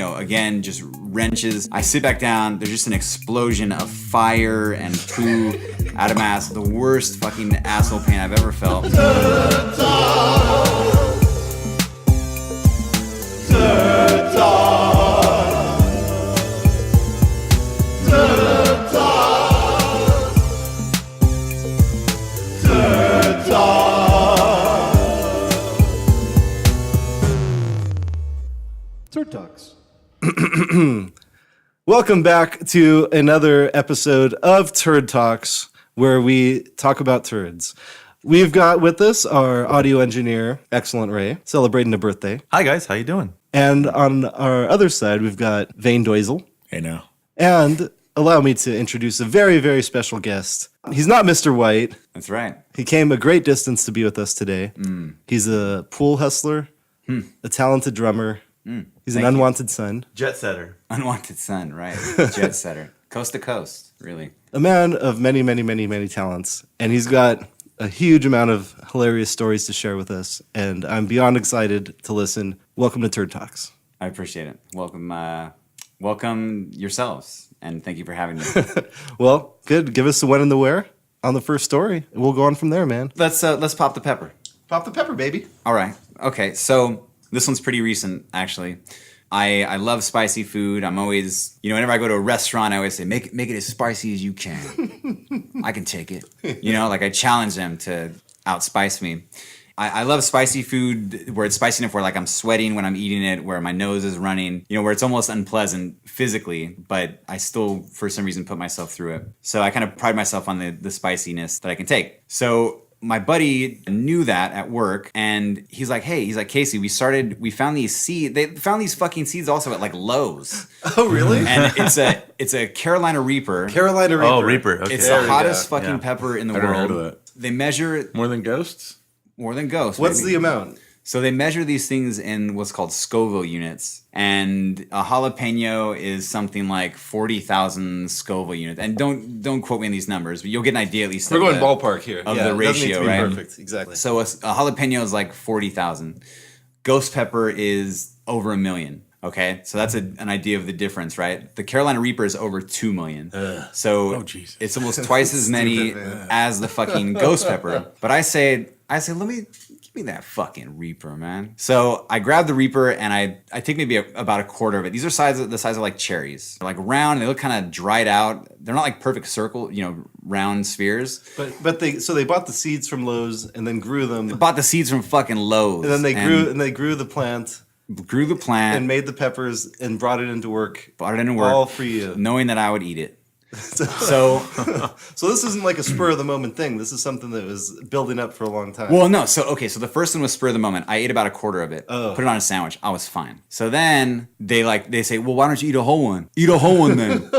again, just wrenches. I sit back down. There's just an explosion of fire and poo out of my ass. The worst fucking asshole pain I've ever felt. Turd Talks. Turd Talks. Turd Talks. Turd Talks. Turd Talks. Welcome back to another episode of Turd Talks, where we talk about turds. We've got with us our audio engineer, Excellent Ray, celebrating a birthday. Hi guys, how you doing? And on our other side, we've got Vane Doisel. Hey now. And allow me to introduce a very, very special guest. He's not Mr. White. That's right. He came a great distance to be with us today. He's a pool hustler, a talented drummer. He's an unwanted son. Jet setter. Unwanted son, right. Jet setter. Coast to coast, really. A man of many, many, many, many talents. And he's got a huge amount of hilarious stories to share with us. And I'm beyond excited to listen. Welcome to Turd Talks. I appreciate it. Welcome yourselves. And thank you for having me. Well, good. Give us the when and the where on the first story. We'll go on from there, man. Let's pop the pepper. Pop the pepper, baby. All right. Okay, so this one's pretty recent, actually. I love spicy food. I'm always, whenever I go to a restaurant, I always say, make it as spicy as you can. I can take it. I challenge them to outspice me. I love spicy food where it's spicy enough where I'm sweating when I'm eating it, where my nose is running, where it's almost unpleasant physically, but I still, for some reason, put myself through it. So I kind of pride myself on the spiciness that I can take. So my buddy knew that at work, and he's like, Casey, we found these seeds. They found these fucking seeds also at Lowe's. Oh, really? And it's a Carolina Reaper. Carolina Reaper. Oh, Reaper. Okay. It's the hottest fucking pepper in the world. Heard of it. They measure More than ghosts? more than ghosts. What's baby. the amount? So they measure these things in what's called Scoville units, and a jalapeno is something like 40,000 Scoville units. And don't quote me on these numbers, but you'll get an idea at least. We're going ballpark here. Of Yeah, the it doesn't need ratio, to be right? Perfect, exactly. So a jalapeno is like 40,000. Ghost pepper is over 1 million. Okay, so that's an idea of the difference, right? The Carolina Reaper is over 2 million. So it's almost twice as many as the fucking ghost pepper. But I say, give me that fucking Reaper, man. So I grab the Reaper and I take maybe about a quarter of it. These are the size of like cherries. They're round and they look kind of dried out. They're not like perfect circle, round spheres. But they bought the seeds from Lowe's and then grew them. They bought the seeds from fucking Lowe's. And then they grew the plant. Grew the plant. And made the peppers and brought it into work. All for you. Knowing that I would eat it. So this isn't like a spur of the moment thing. This is something that was building up for a long time. Well, no. So the first one was spur of the moment. I ate about a quarter of it. Put it on a sandwich. I was fine. So then they say, well, why don't you eat a whole one? Eat a whole one then.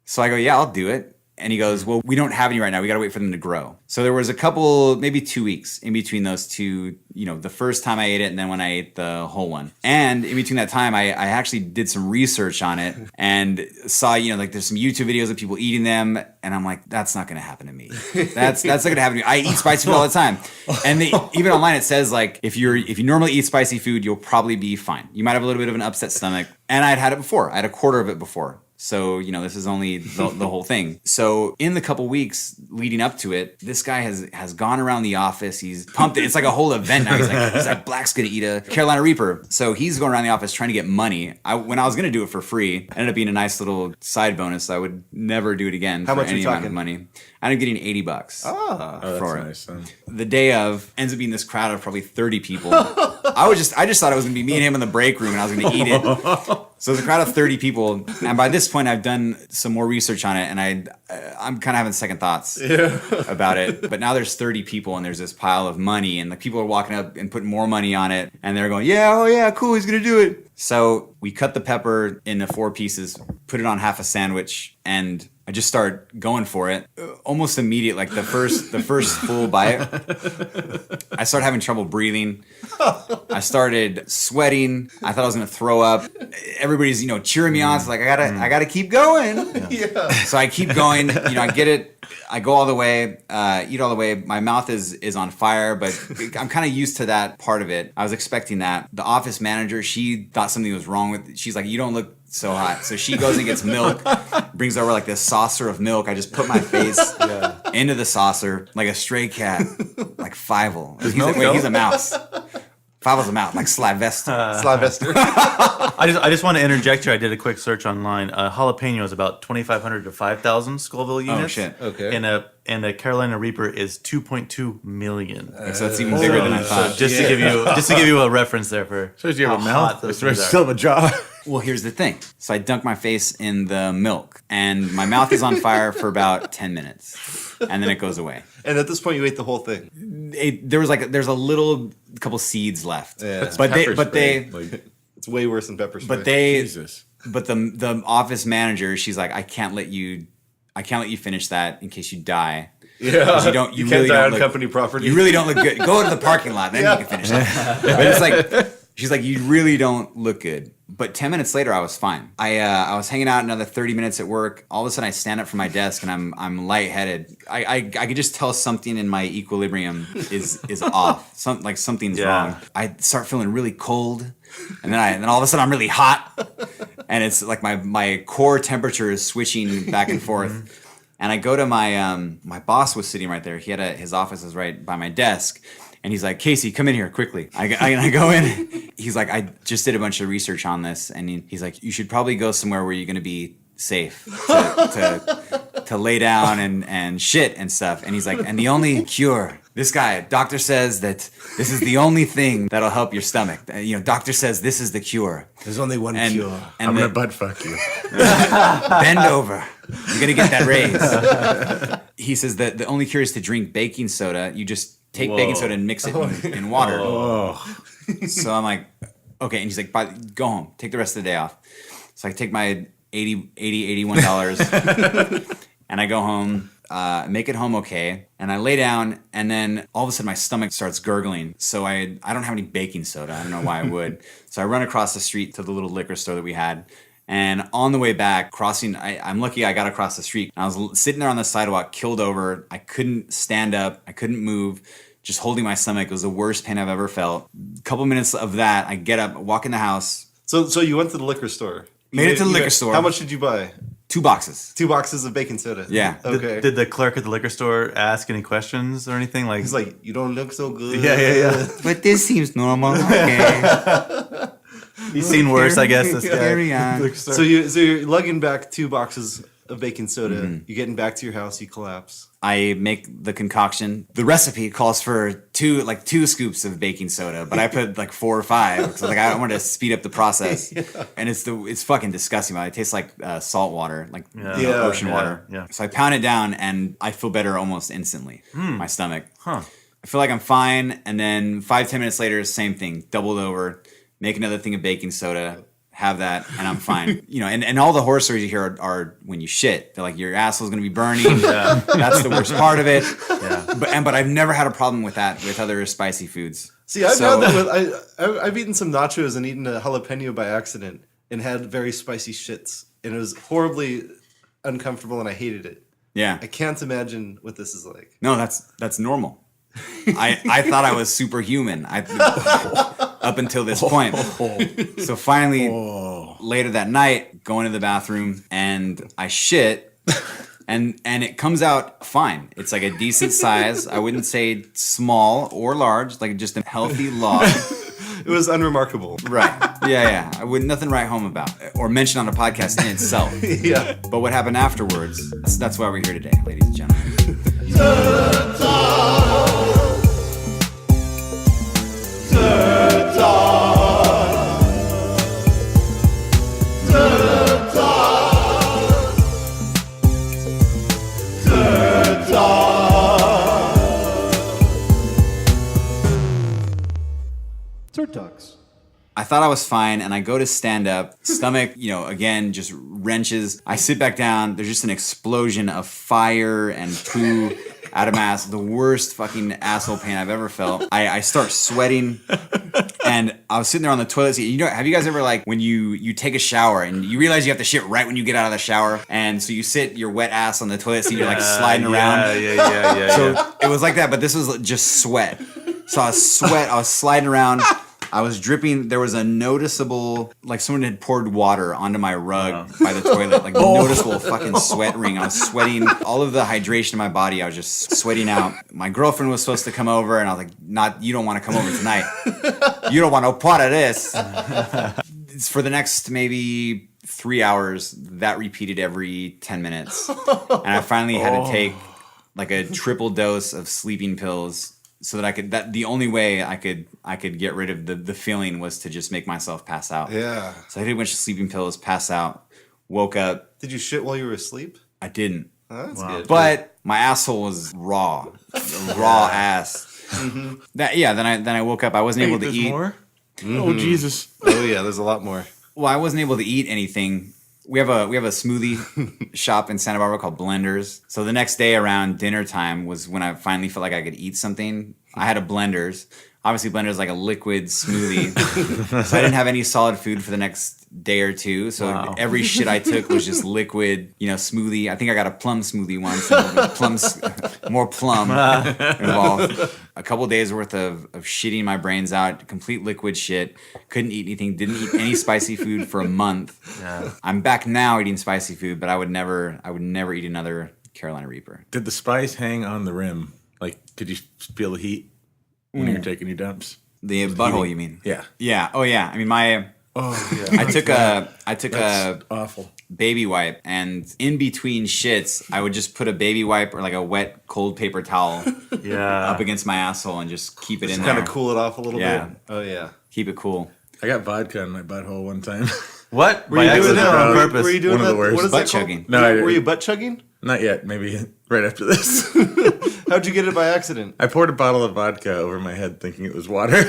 So I go, yeah, I'll do it. And he goes, well, we don't have any right now. We got to wait for them to grow. So there was a couple, maybe 2 weeks in between those two, the first time I ate it and then when I ate the whole one. And in between that time, I actually did some research on it and saw, there's some YouTube videos of people eating them. And I'm like, that's not going to happen to me. That's not going to happen to me. I eat spicy food all the time. And even online, it says if you normally eat spicy food, you'll probably be fine. You might have a little bit of an upset stomach. And I'd had it before. I had a quarter of it before. So, this is only the whole thing. So in the couple weeks leading up to it, this guy has gone around the office. He's pumped it. It's like a whole event now. He's like, Black's going to eat a Carolina Reaper. So he's going around the office trying to get money. When I was going to do it for free, ended up being a nice little side bonus. So I would never do it again for any amount of money. I ended up getting $80 for it. Nice. The day of ends up being this crowd of probably 30 people. I just thought it was going to be me and him in the break room and I was going to eat it. So it's a crowd of 30 people. And by this point, I've done some more research on it and I'm kind of having second thoughts about it. But now there's 30 people and there's this pile of money and the people are walking up and putting more money on it. And they're going, cool, he's going to do it. So we cut the pepper into 4 pieces, put it on half a sandwich, and I just start going for it. Almost immediate, like the first full bite, I started having trouble breathing. I started sweating. I thought I was gonna throw up. Everybody's, cheering me on. It's like I gotta keep going. Yeah. So I keep going. I get it. I go all the way, eat all the way. My mouth is on fire, but I'm kind of used to that part of it. I was expecting that. The office manager, she thought something was wrong with. She's like, "You don't look so hot." So she goes and gets milk, brings over like this saucer of milk. I just put my face into the saucer like a stray cat, like Fievel. He's a mouse. Fievel's a mouse, like Sylvester. I just want to interject here. I did a quick search online. Jalapeno is about 2,500 to 5,000 Scoville units. Oh shit! Okay. And a Carolina Reaper is 2.2 million. So that's even bigger than I thought. Just to give you a reference there for So you have a mouth. those It's things still are. a jaw. Well, here's the thing. So I dunk my face in the milk, and my mouth is on fire for about 10 minutes, and then it goes away. And at this point, you ate the whole thing. There's a couple seeds left. Yeah. But Pepper they spray. Like, It's way worse than pepper spray. but they Jesus. but the office manager, she's like, I can't let you finish that in case you die. Yeah. You don't. You can't really die don't on look, company property. You really don't look good. Go to the parking lot, then you can finish that. But it's like, she's like, you really don't look good. But 10 minutes later, I was fine. I was hanging out another 30 minutes at work. All of a sudden, I stand up from my desk and I'm lightheaded. I could just tell something in my equilibrium is off. Something's wrong. I start feeling really cold, and then all of a sudden I'm really hot, and it's like my core temperature is switching back and forth. And I go to my boss was sitting right there. He had his office was right by my desk. And he's like, Casey, come in here quickly. I go in. He's like, I just did a bunch of research on this. And he's like, you should probably go somewhere where you're going to be safe to lay down and shit and stuff. And he's like, and the only cure, this guy, doctor says that this is the only thing that'll help your stomach. Doctor says this is the cure. There's only one And- cure. And I'm the- gonna butt fuck you. bend over. You're going to get that raise. He says that the only cure is to drink baking soda. You just take baking soda and mix it in water. Oh, So I'm like, okay. And he's like, go home. Take the rest of the day off. So I take my $81 and I go home, make it home okay. And I lay down, and then all of a sudden my stomach starts gurgling. So I don't have any baking soda. I don't know why I would. So I run across the street to the little liquor store that we had. And on the way back, crossing, I'm lucky I got across the street. I was sitting there on the sidewalk, killed over. I couldn't stand up. I couldn't move. Just holding my stomach. It was the worst pain I've ever felt. A couple minutes of that, I get up, walk in the house. So you went to the liquor store. Made it to the liquor store. How much did you buy? 2 boxes. 2 boxes of baking soda. Yeah. Okay. Did the clerk at the liquor store ask any questions or anything? Like, He's like, you don't look so good. yeah. But this seems normal. Okay. He's seen worse, I guess. This guy. Carry on. So you're lugging back 2 boxes of baking soda. Mm-hmm. You're getting back to your house. You collapse. I make the concoction. The recipe calls for 2 scoops of baking soda, but I put 4 or 5 because I wanted to speed up the process. And it's fucking disgusting. It tastes like salt water, ocean water. Yeah. So I pound it down and I feel better almost instantly. My stomach. Huh. I feel like I'm fine, and then 5-10 minutes later, same thing, doubled over. Make another thing of baking soda. Have that, and I'm fine. And all the horror stories you hear are when you shit. They're like, your asshole's gonna be burning. That's the worst part of it. Yeah. But I've never had a problem with that with other spicy foods. See, I've had that with I've eaten some nachos and eaten a jalapeno by accident and had very spicy shits, and it was horribly uncomfortable, and I hated it. Yeah. I can't imagine what this is like. No, that's normal. I thought I was superhuman. Up until this point. So finally, later that night, go into the bathroom and I shit, and it comes out fine. It's like a decent size. I wouldn't say small or large, like just a healthy log. It was unremarkable. Right. Yeah. I would nothing to write home about or mention on a podcast in itself. Yeah. But what happened afterwards, that's why we're here today, ladies and gentlemen. Turd Talks. Turd Talks. Turd Talks. Turd Talks. I thought I was fine, and I go to stand up, stomach, again, just wrenches. I sit back down. There's just an explosion of fire and poo out of my ass. The worst fucking asshole pain I've ever felt. I start sweating, and I was sitting there on the toilet seat. Have you guys ever, like, when you take a shower and you realize you have to shit right when you get out of the shower, and so you sit your wet ass on the toilet seat, you're like sliding around. Yeah. So it was like that, but this was just sweat. So I was sliding around. I was dripping. There was a noticeable, like someone had poured water onto my rug by the toilet, like noticeable fucking sweat ring. I was sweating. All of the hydration in my body, I was just sweating out. My girlfriend was supposed to come over, and I was like, you don't want to come over tonight. You don't want no part of this. It's for the next maybe 3 hours, that repeated every 10 minutes. And I finally had to take like a triple dose of sleeping pills so that the only way I could get rid of the feeling was to just make myself pass out. Yeah. So I did a bunch of sleeping pills, pass out, woke up. Did you shit while you were asleep? I didn't. Oh, that's good. But my asshole was raw. Raw ass. Then I woke up. I wasn't able to eat. More? Oh Jesus! Oh yeah, there's a lot more. Well, I wasn't able to eat anything. We have a smoothie shop in Santa Barbara called Blenders. So the next day around dinner time was when I finally felt like I could eat something. I had a Blenders. Obviously, Blenders is like a liquid smoothie. So I didn't have any solid food for the next day or two. So every shit I took was just liquid, smoothie. I think I got a plum smoothie once. More plum involved. A couple days worth of shitting my brains out. Complete liquid shit. Couldn't eat anything. Didn't eat any spicy food for a month. Yeah. I'm back now eating spicy food, but I would never eat another Carolina Reaper. Did the spice hang on the rim? Like, could you feel the heat when you were taking your dumps? The butthole, you mean? Yeah. Yeah. Oh yeah. I mean I took a Awful. baby wipe, and in between shits, I would just put a baby wipe or like a wet cold paper towel up against my asshole and just keep it in there. Kind of cool it off a little Yeah. bit. Oh yeah. Keep it cool. I got vodka in my butthole one time. What? Were you doing that on on purpose? Were you doing One of that? the worst. What is Butt that called? chugging. No, I Were you butt chugging? Not yet. Maybe right after this. How'd you get it by accident? I poured a bottle of vodka over my head thinking it was water.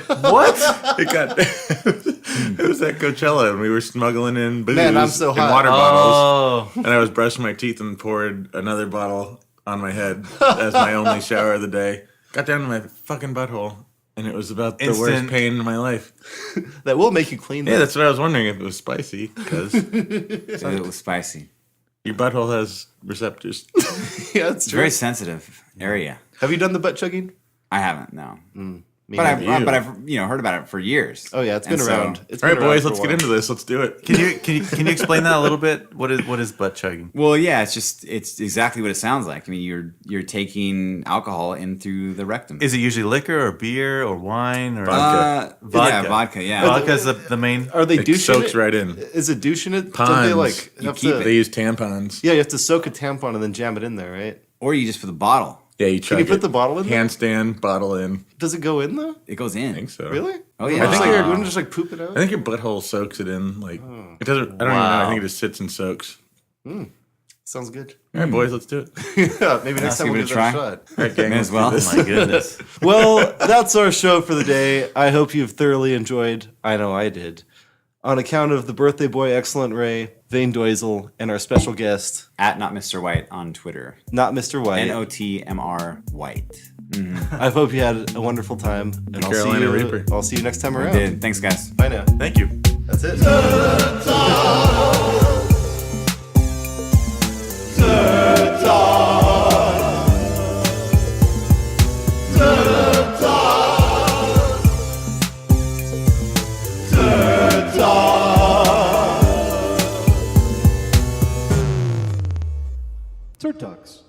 What? It got. It was at Coachella, and we were smuggling in booze Man, I'm so in hot. water bottles. Oh. And I was brushing my teeth and poured another bottle on my head as my only shower of the day. Got down to my fucking butthole, and it was about the worst Instant. pain in my life. That will make you clean. Yeah, though. that's what I was wondering if it was spicy, because So it was spicy. your butthole has receptors. Yeah, that's It's a true. very sensitive area. Have you done the butt chugging? I haven't, no. Me But neither. I've heard about it for years. Oh yeah, it's been And so- around. It's All right, been around boys, for a let's get while. into this. Let's do it. Can you explain that a little bit? What is butt chugging? Well, yeah, it's exactly what it sounds like. I mean, you're taking alcohol in through the rectum. Is it usually liquor or beer or wine or Vodka. Yeah, vodka. Yeah, Vodka is the main. Are they It douching soaks it? right in. Is it douching it? Don't Ponds. they like You have keep to, it. They use tampons. Yeah, you have to soak a tampon and then jam it in there, right? or you just put the bottle. Yeah, you chug you put it. the bottle in there? Handstand, bottle in. Does it go in though? It goes in. I think so. Really? Oh, You yeah. wouldn't I think just, you're- wouldn't just like poop it out? I think your butthole soaks it in. Like it doesn't. I don't even know. Wow. I think it just sits and soaks. Sounds good. All right, boys, let's do it. Yeah, maybe next time give we'll it give a that a try. shot. All right, gang, May let's as well. do this. My goodness. Well, that's our show for the day. I hope you've thoroughly enjoyed. I know I did. On account of the birthday boy, Excellent Ray, Vane Doisel, and our special guest, At Not Mr. White on Twitter. not Mr. White. NOTMR White. I hope you had a wonderful time. And Carolina Reaper. I'll see you next time around. Did. Thanks, guys. Bye now. Thank you. That's it. Turd Talks. Turd Talks. Turd Talks. Turd Talks.